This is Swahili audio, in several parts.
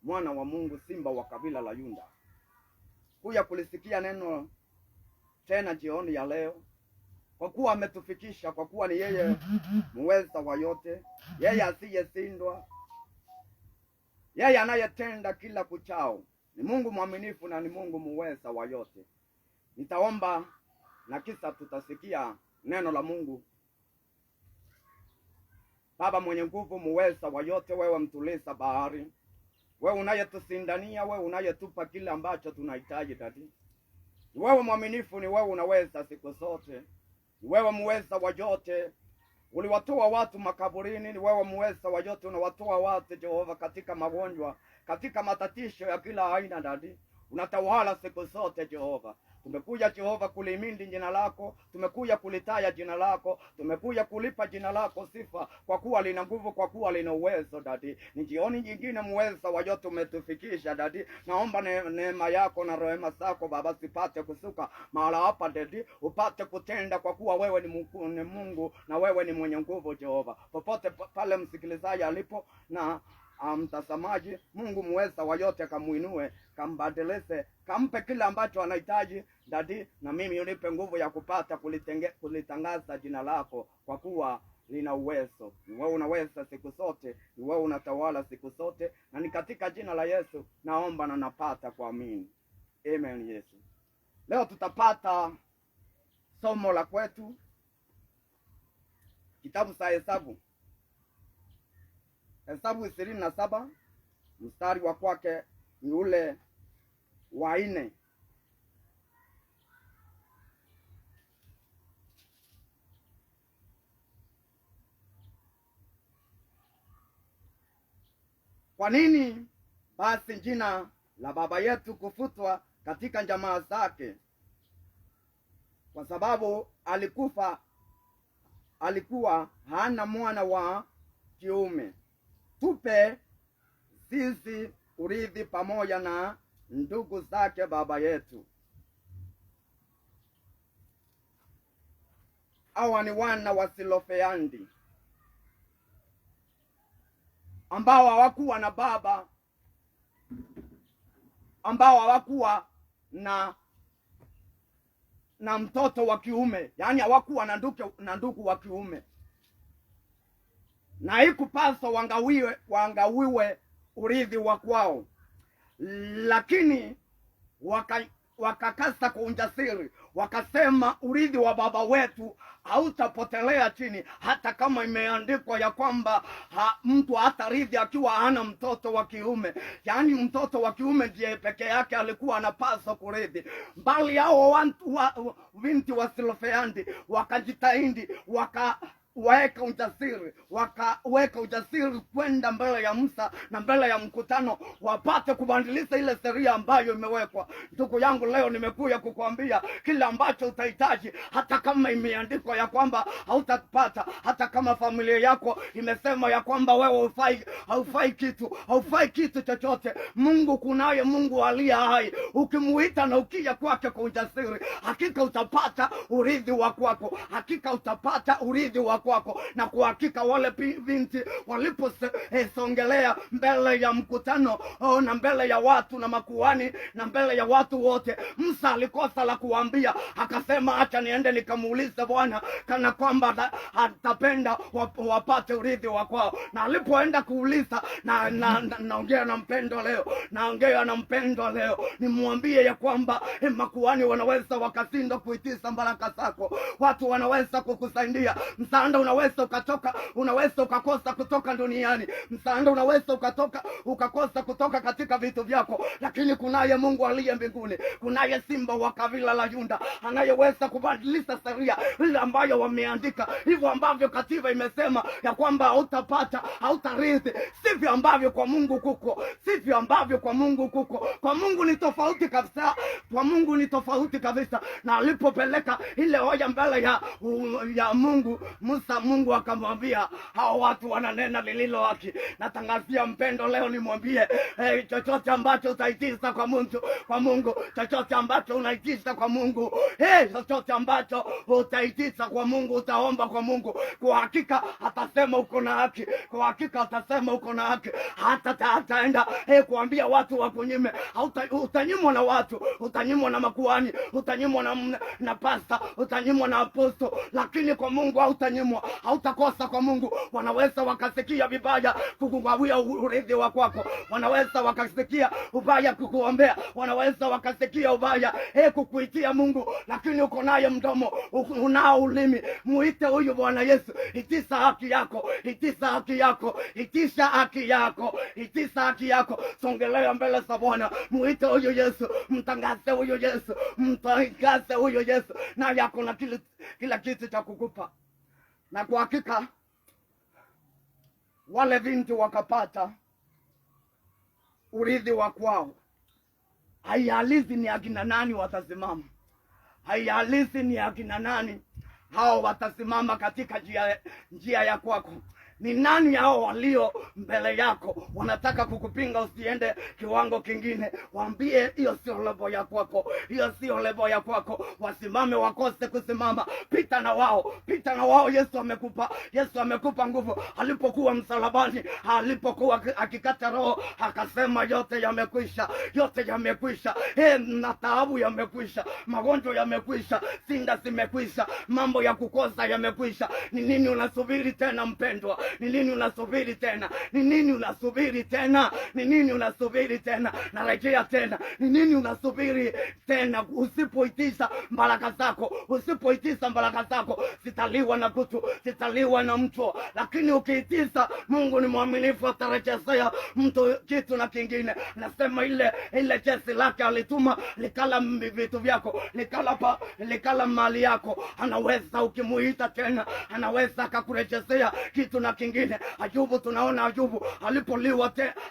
mwana wa Mungu, simba wa kabila la Yuda, kuja kulisikia neno tena jioni ya leo, kwa kuwa ametufikisha, kwa kuwa ni yeye muweza wa yote, yeye asiyeshindwa, yeye anayetenda kila kuchao, ni Mungu mwaminifu na ni Mungu muweza wa yote. Nitaomba na kisa tutasikia neno la Mungu. Baba mwenye nguvu, muweza wa yote, wewe mtuliza bahari, wewe unayetusindania, wewe unayetupa kile ambacho tunahitaji dadi. Ni wewe mwaminifu, ni wewe unaweza siku zote, ni wewe muweza wa yote. Uliwatoa watu makaburini, ni wewe muweza wa yote. Unawatoa watu Jehova katika magonjwa, katika matatisho ya kila aina dadi. Unatawala siku zote Jehova. Tumekuja Jehova kulimindi jina lako, tumekuja kulitaya jina lako, tumekuja kulipa jina lako sifa, kwa kuwa lina nguvu, kwa kuwa lina uwezo dadi. Ni jioni nyingine muweza wa yote umetufikisha dadi. Naomba neema yako na rehema zako Baba sipate kusuka mahala hapa dadi, upate kutenda, kwa kuwa wewe ni Mungu na wewe ni mwenye nguvu Jehova. Popote pale msikilizaji alipo na mtazamaji, Mungu muweza wa yote kamuinue, kambadilishe, kampe kile ambacho anahitaji dadi, na mimi unipe nguvu ya kupata kulitangaza jina lako, kwa kuwa lina uwezo. Ni wewe unaweza siku zote, ni wewe unatawala siku zote, na ni katika jina la Yesu naomba na napata kuamini. Amen Yesu. Leo tutapata somo la kwetu, kitabu cha Hesabu. Hesabu 27 mstari wa kwake ni ule wa 4. Kwa nini basi jina la baba yetu kufutwa katika jamaa zake? Kwa sababu alikuwa hana mwana wa kiume. Tupe sisi urithi pamoja na ndugu zake baba yetu. Hawa ni wana wa Selofehadi ambao hawakuwa na baba, ambao hawakuwa na mtoto wa kiume, yani hawakuwa na ndugu wa kiume, na ikupaswa wangawiwe urithi wa kwao. Lakini wakakasa kwa ujasiri, wakasema urithi wa baba wetu hautapotelea chini, hata kama imeandikwa ya kwamba mtu hatarithi akiwa hana mtoto wa kiume. Yaani mtoto wa kiume ndiye peke yake alikuwa anapaswa kurithi. Bali hao binti wa Selofehadi wakajitahidi, wakaweka ujasiri kwenda mbele ya Musa na mbele ya mkutano, wapate kubadilisha ile sheria ambayo imewekwa. Ndugu yangu, leo nimekuja kukuambia kile ambacho utahitaji, hata kama imeandikwa ya kwamba hautapata, hata kama familia yako imesema ya kwamba wewe haufai kitu chochote. Mungu kunaye, Mungu aliye hai. Ukimuita na ukija kwake kwa ujasiri, hakika utapata urithi wa kwako, hakika utapata urithi wa kwako. Na kwa hakika wale binti waliposongelea mbele ya mkutano na mbele ya watu na makuhani na mbele ya watu wote, Musa alikosa la kuambia, akasema acha niende nikamuulize Bwana kana kwamba atapenda wapate urithi wa kwao. Na alipoenda kuuliza, naongea na mpendo leo, nimwambie ya kwamba makuhani wanaweza wakasindwa kuitisha baraka zako, watu wanaweza kukusaidia. Msaada unaweza ukatoka, unaweza ukakosa kutoka duniani. Msaada unaweza ukakosa kutoka katika vitu vyako, lakini kunaye Mungu aliye mbinguni, kunaye simba wa kabila la Yuda anayeweza kubadilisha sheria ile ambayo wameandika. Hivyo ambavyo katiba imesema ya kwamba hautapata, hautarithi, sivyo ambavyo kwa Mungu kuko, sivyo ambavyo kwa Mungu kuko. Kwa Mungu ni tofauti kabisa. kwa Mungu ni tofauti kabisa. Na alipopeleka ile hoja mbele ya Mungu, Musa, Mungu akamwambia hao watu wananena lililo haki. Natangazia mpendo leo nimwambie, chochote ambacho utaitisha kwa Mungu, chochote ambacho unaitisha kwa Mungu, chochote ambacho utaitisha kwa Mungu, utaomba kwa Mungu, kwa hakika atasema uko na haki, kwa hakika atasema uko na haki. Hataenda kuambia watu wakunyime. Utanyimwa na watu, utanyimwa na makuhani, utanyimwa na pasta, utanyimwa na aposto, lakini kwa Mungu hautanyimwa, hautakosa kwa Mungu. Wanaweza wakasikia vibaya kukugawia urithi wa kwako, wanaweza wakasikia ubaya kukuombea, wanaweza wakasikia ubaya kukuitia Mungu, lakini uko naye mdomo, unao ulimi. Muite huyu Bwana Yesu, itisha haki yako, itisha haki yako, itisha haki yako, itisha haki yako. Songelea mbele za Bwana, muite huyu Yesu, mtangaze huyu Yesu, mtangaze huyu Yesu, na yako na kila kitu cha kukupa. Na kwa hakika wale bintu wakapata urithi wa kwao. Haijalishi ni akina nani watasimama, haijalishi ni akina nani hao watasimama katika njia ya kwako. Ni nani hao walio mbele yako wanataka kukupinga usiende kiwango kingine? Waambie hiyo sio level ya kwako, hiyo sio level ya kwako. Wasimame wakose kusimama, pita na wao, pita na wao. Yesu amekupa nguvu. Alipokuwa msalabani, alipokuwa akikata roho, akasema yote yamekwisha, yote yamekwisha. Na taabu yamekwisha, magonjwa yamekwisha, sinda zimekwisha, mambo ya kukosa yamekwisha. Ni nini unasubiri tena mpendwa? Ni nini unasubiri tena? Ni nini unasubiri tena? Ni nini unasubiri tena? Narejea tena, ni nini unasubiri tena? Usipoitisha baraka zako, usipoitisha baraka zako zitaliwa na kutu, zitaliwa na mtu. Lakini ukiitisha, Mungu ni mwaminifu, atarejeshea mtu kitu na kingine. Nasema ile jeshi lake alituma likala vitu vyako, likala mali yako. Anaweza ukimuita tena, anaweza akakurejeshea kitu na kingine. Ayubu, tunaona Ayubu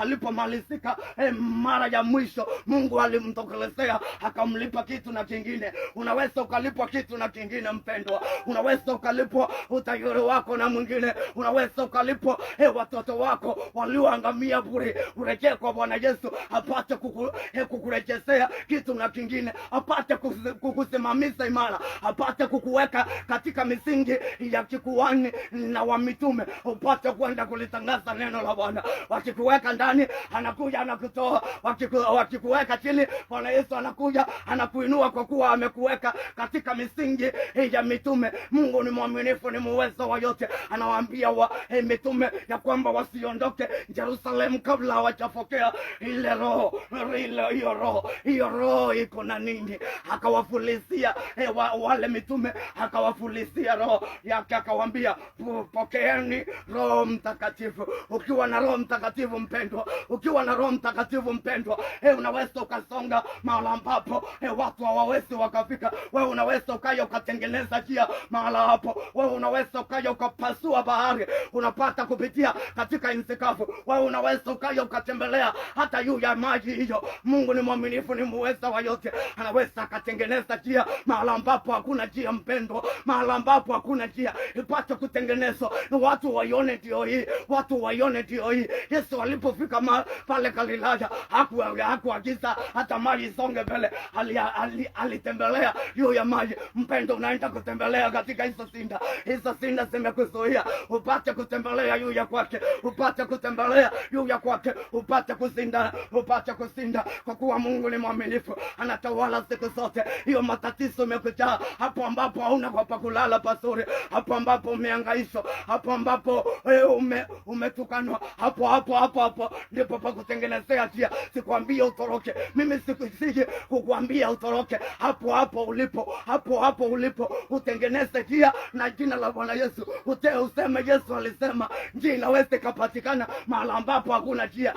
alipomalizika mara ya mwisho, Mungu alimtokelezea akamlipa kitu na kingine. Unaweza ukalipwa kitu na kingine mpendwa, unaweza ukalipwa utajiri wako na mwingine, unaweza ukalipwa watoto wako walioangamia bure. Urejee kwa Bwana Yesu apate kukurejeshea kitu na kingine, apate kukusimamisha imara, apate kukuweka katika misingi ya kikuhani na wa mitume, upate kwenda kulitangaza neno la Bwana. Wakikuweka ndani, anakuja anakutoa. Wakikuweka chini, Bwana Yesu anakuja anakuinua, kwa kuwa amekuweka katika misingi ya mitume. Mungu ni mwaminifu, ni muweza wa yote. Anawaambia mitume ya kwamba wasiondoke Jerusalemu kabla hawajapokea ile roho. Hiyo roho iko na nini? Akawafulizia wale mitume, akawafulizia roho yake, akawaambia pokeeni Roho Mtakatifu. Ukiwa na Roho Mtakatifu mpendwa, ukiwa na Roho Mtakatifu mpendwa, unaweza ukasonga mahala ambapo watu hawawezi wakafika. Wewe unaweza ukaja ukatengeneza njia mahala hapo. Wewe unaweza ukaja ukapasua bahari, unapata kupitia katika nchi kavu. Wewe unaweza ukaja ukatembelea hata juu ya maji hiyo. Mungu ni mwaminifu, ni muweza wa yote. Anaweza akatengeneza njia mahala ambapo hakuna njia mpendwa, mahala ambapo hakuna njia ipate kutengenezwa. Watu waione ndio hii, watu waione ndio hii. Yesu alipofika pale Galilaya, hakuagiza hata maji isonge mbele, alitembelea juu ya maji. Mpendo, unaenda kutembelea katika hizo sinda zimekuzuia, upate kutembelea juu ya kwake, upate kutembelea juu ya kwake, upate kusinda, kwa kuwa Mungu ni mwaminifu, anatawala siku zote. Hiyo matatizo umekuja hapo ambapo hauna kwa kulala pazuri, hapo ambapo umehangaishwa, hapo ambapo umetukanwa, hapo ndipo pa kutengenezea njia. Sikwambie utoroke, mimi sikusije kukuambia utoroke. Hapo ulipo utengeneze njia na jina la Bwana Yesu. Useme Yesu alisema njia inaweza kupatikana mahali ambapo hakuna njia.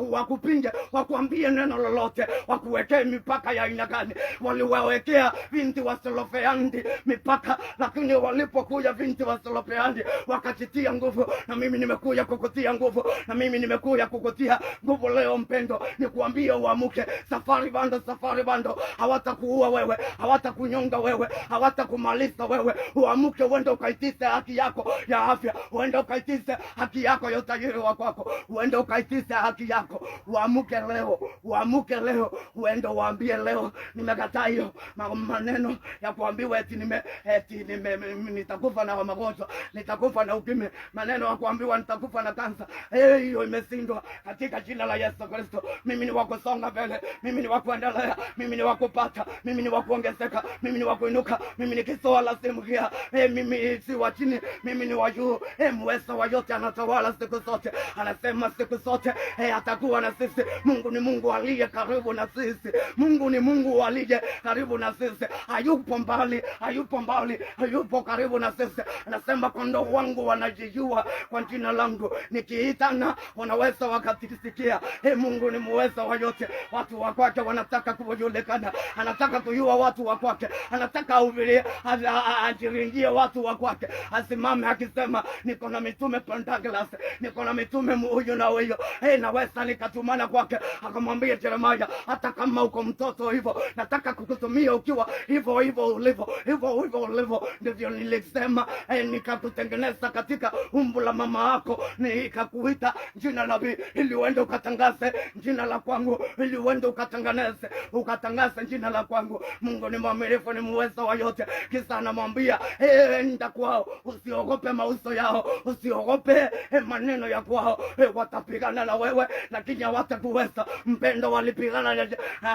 Wakupinge, wakuambie neno lolote, wakuwekee mipaka ya aina gani. Waliwawekea binti wa Selofehadi mipaka, lakini walipokuja binti wa Selofehadi wakajitia kukutia nguvu, na mimi nimekuja kukutia nguvu, na mimi nimekuja kukutia nguvu leo mpendo. Nikuambie uamuke. Safari bando hawatakuua wewe, hawatakunyonga wewe, hawatakumaliza wewe. Uamuke uende ukaitise haki yako ya afya, uende ukaitise haki yako ya utajiri wa kwako, uende ukaitise haki yako. Uamuke leo, uamuke leo, uende uambie leo, nimekataa hiyo maneno ya kuambiwa eti nitakufa na magonjwa, nitakufa na ukimwi, maneno ya kuambiwa nitakufa na kansa. Hiyo imeshindwa katika jina la Yesu Kristo. Mimi ni wako songa mbele, mimi ni wako endelea, mimi ni wako pata, mimi ni wako ongezeka, mimi ni wako inuka, mimi ni kisoa la simukia. Mimi si wa chini, mimi ni wa juu. Mweza wa yote anatawala siku zote, anasema siku zote atakuwa na sisi. Mungu ni Mungu aliye karibu na sisi, Mungu ni Mungu aliye karibu na sisi. Hayupo mbali, hayupo mbali, hayupo karibu na sisi. Anasema kondoo wangu wanajijua kwa jina langu, nikiitana wanaweza wakatisikia. Mungu ni muweza wa yote. Watu wa kwake wanataka kujulikana, anataka kujua watu wa kwake, anataka ahubirie, ajiringie watu wa kwake, asimame akisema niko na mitume Pentaglas, niko na mitume huyu na huyo. Naweza nikatumana kwake. Akamwambia Yeremia, hata kama uko mtoto hivyo, nataka kukutumia ukiwa hivyo hivyo ulivyo, hivyo hivyo ulivyo. Ndivyo nilisema, nikakutengeneza katika umbu la mama yako, nikakuita jina la nabii ili uende ukatangaze jina la kwangu, ili uende ukatangaze jina la kwangu. Mungu ni mwaminifu, ni muweza wa yote. Kisa anamwambia enda kwao, usiogope mauso yao, usiogope maneno ya kwao. Watapigana na wewe lakini hawatakuweza. Mpendo, walipigana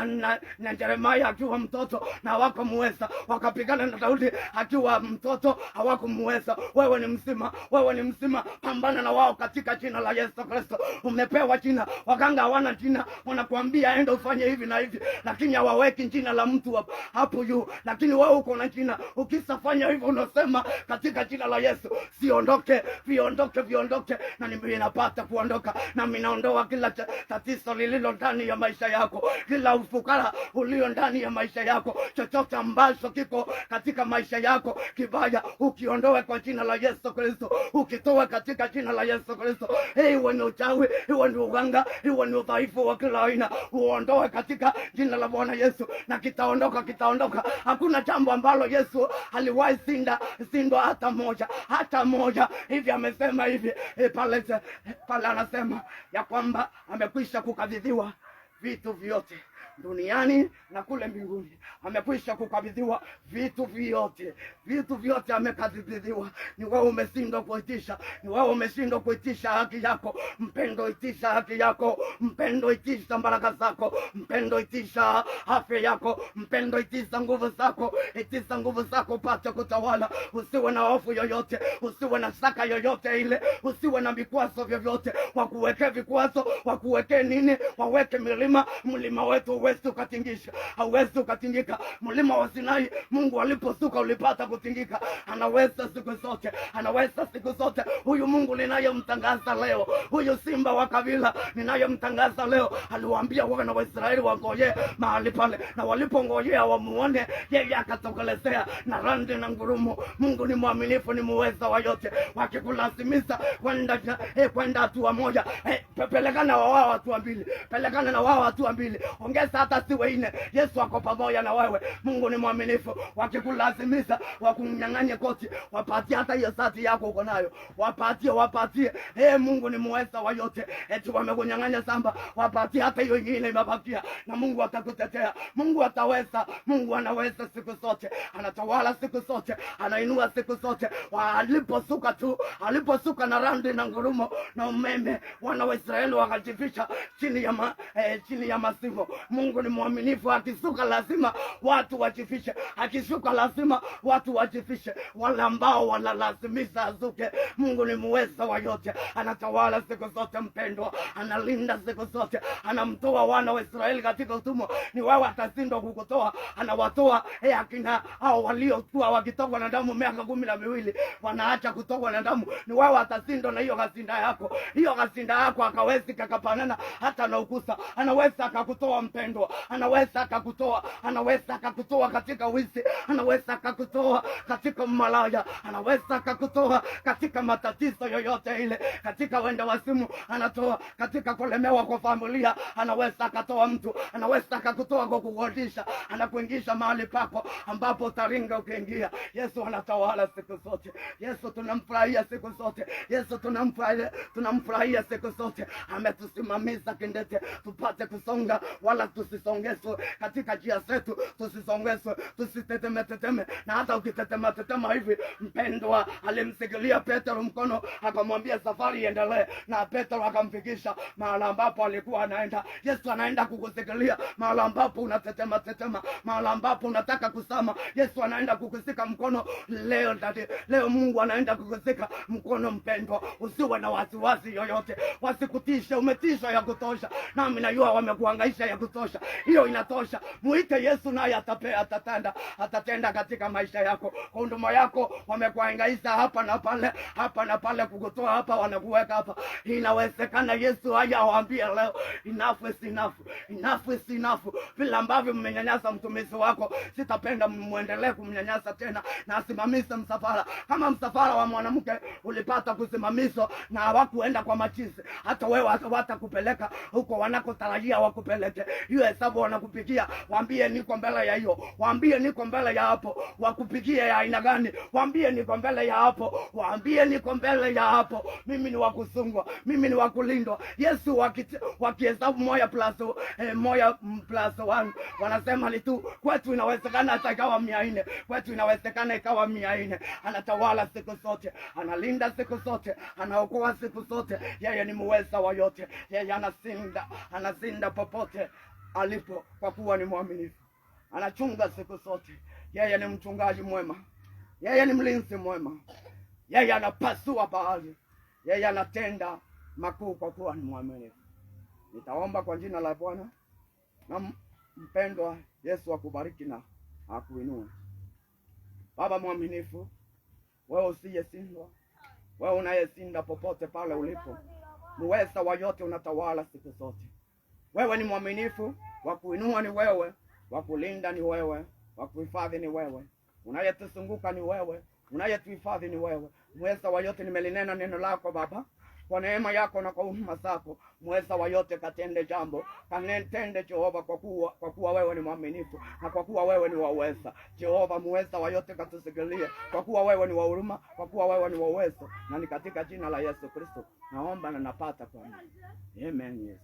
na Yeremia akiwa mtoto na hawakumuweza, wakapigana na Daudi akiwa mtoto hawakumuweza. Wewe ni mzima, wewe ni mzima, pambana na wao katika jina la Yesu Kristo. Umepewa jina, waganga hawana jina, wanakuambia enda ufanye hivi na hivi, lakini hawaweki jina la mtu hapo juu. Lakini wewe uko na jina, ukisafanya hivyo unasema katika jina la Yesu, siondoke, viondoke, na mimi napata kuondoka, na mimi naondoa kila tatizo lililo ndani ya maisha yako, kila ufukara ulio ndani ya maisha yako, chochote ambacho kiko katika maisha yako kibaya, ukiondoe kwa jina la Yesu Kristo, ukitoa katika jina la Yesu Kristo. Iwe ni uchawi, iwe ni uganga, iwe ni udhaifu wa kila aina, uondoe katika jina la Bwana Yesu, na kitaondoka. Hakuna jambo ambalo Yesu aliwahi sindwa hata moja. Hivi amesema hivi pale anasema ya kwamba amekwisha kukabidhiwa vitu vyote duniani na kule mbinguni. Amekwisha kukabidhiwa vitu vyote amekabidhiwa. Ni wewe umeshindwa kuitisha, ni wewe umeshindwa kuitisha haki yako. Mpendo, itisha haki yako. Mpendo, itisha baraka zako. Mpendo, itisha afya yako. Mpendo, itisha nguvu zako. Itisha nguvu zako upate kutawala. Usiwe na hofu yoyote, usiwe na shaka yoyote ile, usiwe na vikwazo vyovyote. Wakuweke vikwazo, wakuweke nini, waweke mlima wetu hauwezi ukatingisha, hauwezi ukatingika. Mlima wa Sinai Mungu aliposuka ulipata kutingika. Anaweza siku zote, anaweza siku zote. Huyu Mungu ninayemtangaza leo, huyu simba wa kabila ninayemtangaza leo, aliwaambia wana wa Israeli wangoje mahali pale, na walipongojea wamuone yeye akatokelezea na randi na ngurumo. Mungu ni mwaminifu, ni muweza wa yote. Wakikulazimisha kwenda hatua moja, pelekana na wao hatua mbili, ongeza hata siwe ine. Yesu ako pamoja na wewe. Mungu ni mwaminifu. Wakikulazimisha wakunyang'anye koti, wapatie hata hiyo sati yako uko nayo, wapatie. Mungu ni muweza wa yote. Eti wamekunyang'anya samba, wapatie hata hiyo ingine imebakia, na Mungu atakutetea. Mungu ataweza. Mungu anaweza siku zote, anatawala siku zote, anainua siku zote. Aliposuka na randi na ngurumo na umeme, wana wa Israeli wakajifisha chini ya masivo. Mungu ni mwaminifu. Akisuka lazima watu wajifishe, akishuka lazima watu wajifishe, wale ambao wanalazimisha azuke. Mungu ni muweza wa yote, anatawala siku zote mpendwa, analinda siku zote, anamtoa wana wa Israeli katika utumwa. Ni wewe atashindwa kukutoa? Anawatoa akina hao waliokuwa wakitokwa na damu miaka 12 wanaacha kutokwa na damu. Ni wewe atashindwa na hiyo kazinda yako? Hiyo kazinda yako akawezi kakapanana hata na ukusa, anawezi anaweza akakutoa mpendwa, anaweza akakutoa katika wizi, anaweza akakutoa katika malaya, anaweza akakutoa katika matatizo yoyote ile, katika wenda wasimu anatoa, katika kulemewa kwa familia anaweza akatoa mtu, anaweza akakutoa kwa kukodisha, anakuingisha mahali pako ambapo utaringa ukiingia. Yesu anatawala siku zote. Yesu tunamfurahia siku zote. Yesu tunamfurahia siku zote. Ametusimamisha kindete tupate kusonga, wala tusisongezwe katika njia zetu, tusisongezwe, tusitetemeteme. Na hata ukitetemetema hivi, mpendwa, alimsikilia Petro mkono akamwambia safari iendelee, na Petro akamfikisha mahali ambapo alikuwa anaenda. Yesu anaenda kukusikilia mahali ambapo unatetematema, mahali ambapo unataka kusama. Yesu anaenda kukusika mkono leo dadi. Leo Mungu anaenda kukusika mkono mpendwa. Usiwe na wasiwasi yoyote, wasikutishe. Umetisha ya kutosha, nami najua wamekuhangaisha ya kutosha. Hiyo inatosha. Muite Yesu naye atatenda katika maisha yako. Kwa huduma yako wamekuhangaisha hapa na pale, kukutoa hapa wanakuweka hapa. Inawezekana Yesu haya awaambie leo, enough is enough. Enough is enough. Vile ambavyo mmenyanyasa mtumishi wako, sitapenda muendelee kumnyanyasa tena, na asimamishe msafara. Kama msafara wa mwanamke ulipata kusimamishwa na hawakuenda kwa machizi, hata wewe watakupeleka huko wanakotarajia wakupeleke. Hiyo hesabu wanakupigia, waambie niko mbele ya hiyo, waambie niko mbele ya hapo. Wakupigie ya aina gani? Waambie niko mbele ya hapo, waambie niko mbele ya hapo. Mimi ni wakusungwa, mimi ni wakulindwa. Yesu wakihesabu moja plus 1 wanasema ni tu. Kwetu inawezekana hata ikawa 400, kwetu inawezekana ikawa 400. Anatawala siku zote, analinda siku zote, anaokoa siku zote. Yeye ni muweza wa yote. Yeye anazinda popote alipo, kwa kuwa ni mwaminifu. Anachunga siku zote. Yeye ni mchungaji mwema, yeye ni mlinzi mwema, yeye anapasua bahari, yeye anatenda makuu kwa kuwa ni mwaminifu. Nitaomba kwa jina la Bwana. Na mpendwa, Yesu akubariki na akuinue. Baba mwaminifu, wewe usiyeshindwa, wewe unayesinda popote pale ulipo, muweza wa yote, unatawala siku zote. Wewe ni mwaminifu, wa kuinua ni wewe, wa kulinda ni wewe, wa kuhifadhi ni wewe, unayetuzunguka ni wewe, unayetuhifadhi ni wewe. Muweza wa yote, nimelinena neno lako Baba, kwa neema yako na kwa huruma zako. Muweza wa yote, katende jambo, kanitende Jehova, kwa kuwa wewe ni mwaminifu na kwa kuwa wewe ni waweza. Jehova muweza wa yote, katusikilie, kwa kuwa wewe ni wa huruma, kwa kuwa wewe ni wa uwezo. Na ni katika jina la Yesu Kristo naomba na napata kwa Amen. Yes.